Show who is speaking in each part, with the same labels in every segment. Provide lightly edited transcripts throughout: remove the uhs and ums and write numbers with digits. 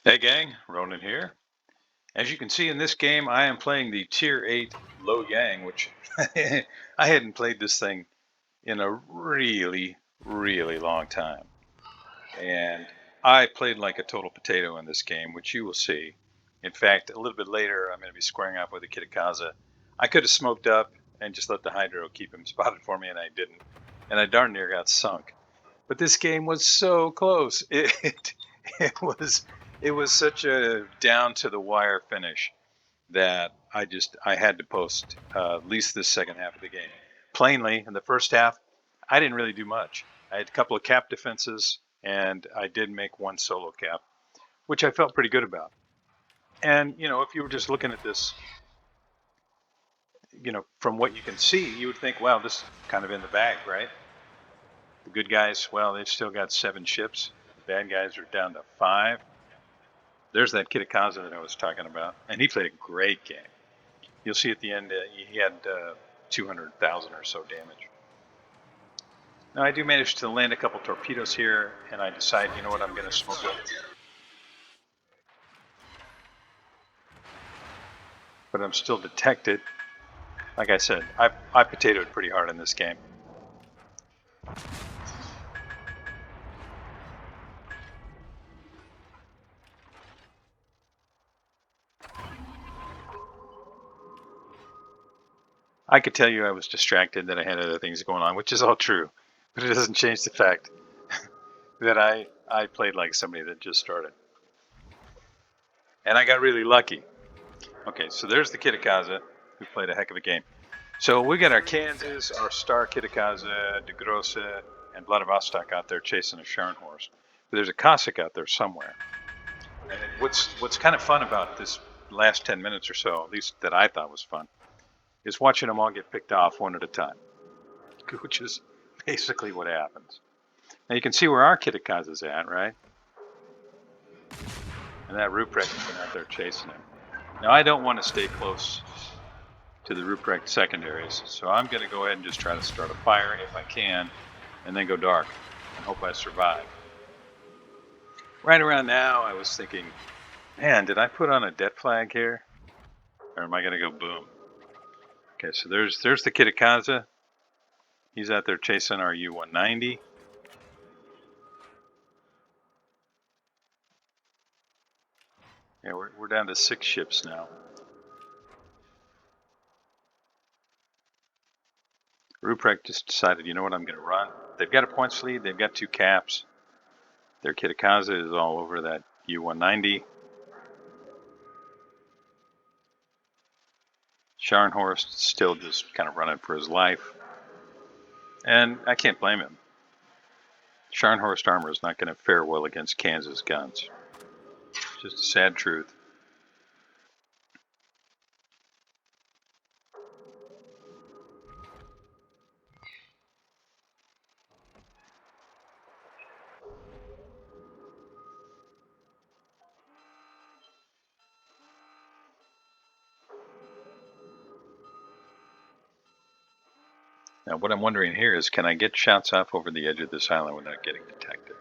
Speaker 1: Hey gang, Ronin here. As you can see in this game, I am playing the Tier 8 Loyang, which I hadn't played this thing in a really, really long time. And I played like a total potato in this game, which you will see. In fact, a little bit later, I'm going to be squaring off with a Kitakaza. I could have smoked up and just let the Hydro keep him spotted for me, and I didn't. And I darn near got sunk. But this game was so close. It was it was such a down to the wire finish that I had to post at least this second half of the game. Plainly, in the first half, I didn't really do much. I had a couple of cap defenses, and I did make one solo cap, which I felt pretty good about. And if you were just looking at this, from what you can see, you would think, well, this is kind of in the bag, right? The good guys, well, they've still got 7 ships. The bad guys are down to 5. There's that Kitakaza that I was talking about, and he played a great game. You'll see at the end he had 200,000 or so damage. Now I do manage to land a couple torpedoes here, and I decide, you know what, I'm going to smoke it. But I'm still detected. Like I said, I potatoed pretty hard in this game. I could tell you I was distracted, that I had other things going on, which is all true, but it doesn't change the fact that I played like somebody that just started. And I got really lucky. Okay, so there's the Kitakaza, who played a heck of a game. So we got our Kansas, our Star Kitakaza, De Grosse, and Vladivostok out there chasing a Scharnhorst. But there's a Cossack out there somewhere. And what's kind of fun about this last 10 minutes or so, at least that I thought was fun, is watching them all get picked off one at a time, which is basically what happens. Now you can see where our Kitakaza's at, right? And that Ruprecht has been out there chasing him. Now I don't want to stay close to the Ruprecht secondaries, so I'm going to go ahead and just try to start a fire if I can, and then go dark and hope I survive. Right around now, I was thinking, man, did I put on a debt flag here? Or am I going to go boom? Okay, so there's the Kitakaza. He's out there chasing our U-190. Yeah, we're down to 6 ships now. Ruprecht just decided, you know what, I'm going to run. They've got a points lead. They've got 2 caps. Their Kitakaza is all over that U-190. Scharnhorst still just kind of running for his life. And I can't blame him. Scharnhorst armor is not going to fare well against Kansas guns. Just a sad truth. Now what I'm wondering here is, can I get shots off over the edge of this island without getting detected?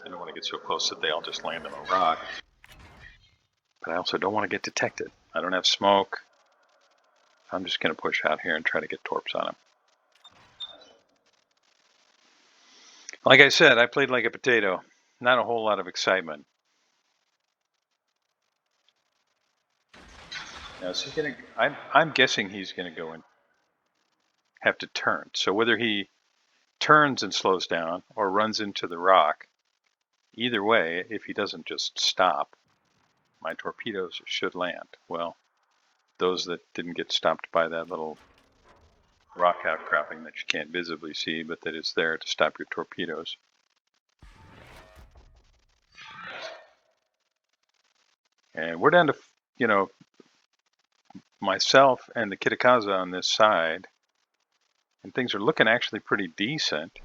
Speaker 1: I don't want to get so close that they all just land on a rock. But I also don't want to get detected. I don't have smoke. I'm just going to push out here and try to get torps on them. Like I said, I played like a potato. Not a whole lot of excitement. Now, is he going to? I'm guessing he's going to go and have to turn. So whether he turns and slows down or runs into the rock, either way, if he doesn't just stop, my torpedoes should land. Well, those that didn't get stopped by that little rock outcropping that you can't visibly see, but that is there to stop your torpedoes. And we're down to, myself and the Kitakaza on this side, and things are looking actually pretty decent.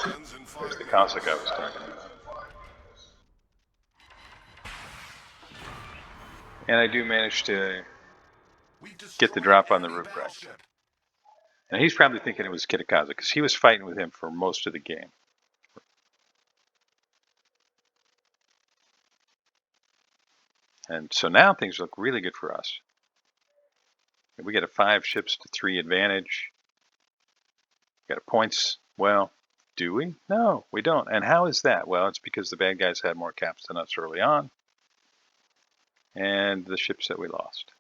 Speaker 1: There's the Cossack I was talking about. And I do manage to get the drop on the Ruprecht. And he's probably thinking it was Kitakaze because he was fighting with him for most of the game. And so now things look really good for us. We get a 5 ships to 3 advantage. Got a points. Well, do we? No, we don't. And how is that? Well, it's because the bad guys had more caps than us early on. And the ships that we lost.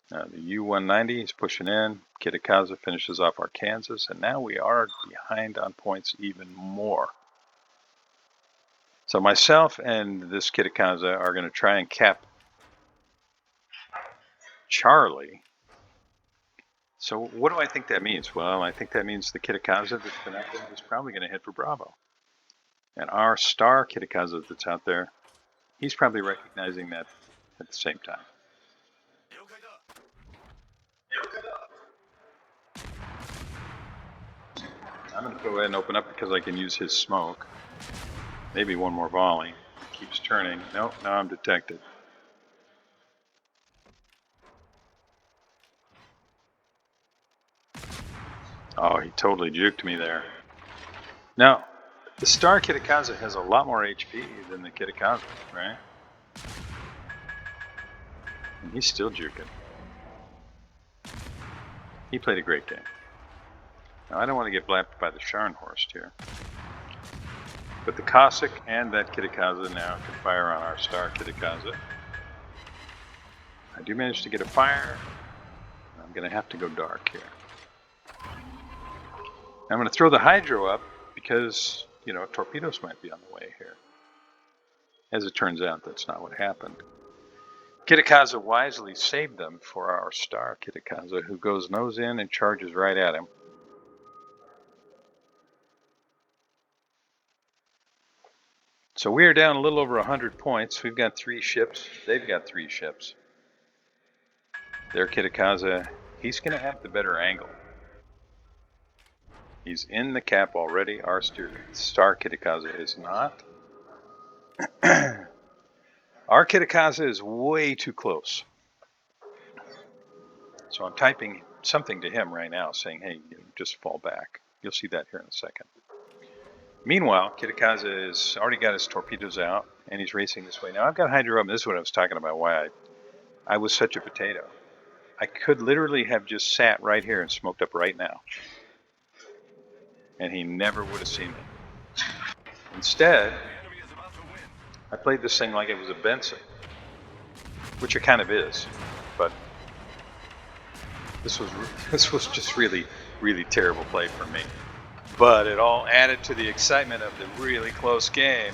Speaker 1: The U-190 is pushing in. Kitakaze finishes off our Kansas. And now we are behind on points even more. So myself and this Kitakaze are going to try and cap Charlie. So what do I think that means? Well, I think that means the Kitakaze that's been out there is probably going to head for Bravo. And our star Kitakaze that's out there, he's probably recognizing that at the same time. I'm going to go ahead and open up because I can use his smoke. Maybe one more volley. Keeps turning. Nope, now I'm detected. Oh, he totally juked me there. Now, the star Kitakaze has a lot more HP than the Kitakaze, right? And he's still juking. He played a great game. Now, I don't want to get blapped by the Scharnhorst here. But the Cossack and that Kitakaze now can fire on our star Kitakaze. I do manage to get a fire. I'm going to have to go dark here. I'm going to throw the Hydro up because, you know, torpedoes might be on the way here. As it turns out, that's not what happened. Kitakaze wisely saved them for our star Kitakaze, who goes nose in and charges right at him. So we are down a little over 100 points. We've got 3 ships. They've got 3 ships. Their Kitakaze, he's going to have the better angle. He's in the cap already. Our star Kitakaze is not. Our Kitakaze is way too close. So I'm typing something to him right now saying, hey, just fall back. You'll see that here in a second. Meanwhile, Kitakaze has already got his torpedoes out and he's racing this way. Now I've got Hydro up. This is what I was talking about, why I was such a potato. I could literally have just sat right here and smoked up right now. And he never would have seen me. Instead, I played this thing like it was a Benson, which it kind of is, but this was just really, really terrible play for me. But it all added to the excitement of the really close game.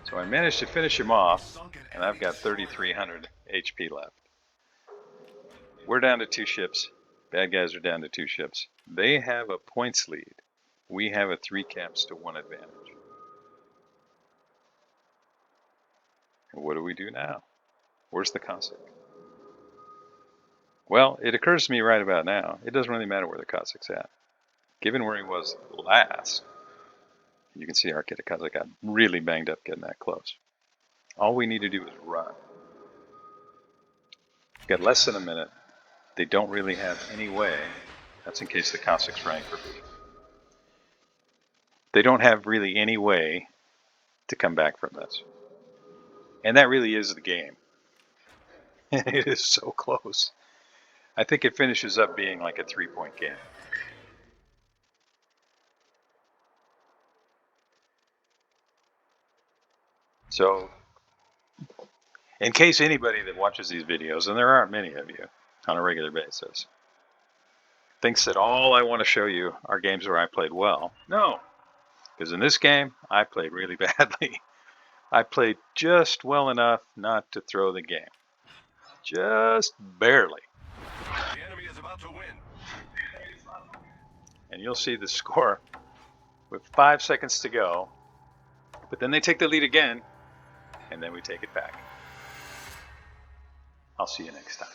Speaker 1: So I managed to finish him off, and I've got 3,300 HP left. We're down to 2 ships. Bad guys are down to 2 ships. They have a points lead. We have a 3 caps to 1 advantage. And what do we do now? Where's the Cossack? Well, it occurs to me right about now, it doesn't really matter where the Cossack's at. Given where he was last, you can see our Kitakaze got really banged up getting that close. All we need to do is run. We've got less than a minute. They don't really have any way. That's in case the Cossack's running for me. They don't have really any way to come back from this. And that really is the game. It is so close. I think it finishes up being like a 3-point game. So, in case anybody that watches these videos, and there aren't many of you on a regular basis, thinks that all I want to show you are games where I played well. No, because in this game, I played really badly. I played just well enough not to throw the game. Just barely. The enemy is about to win. And you'll see the score with 5 seconds to go. But then they take the lead again, and then we take it back. I'll see you next time.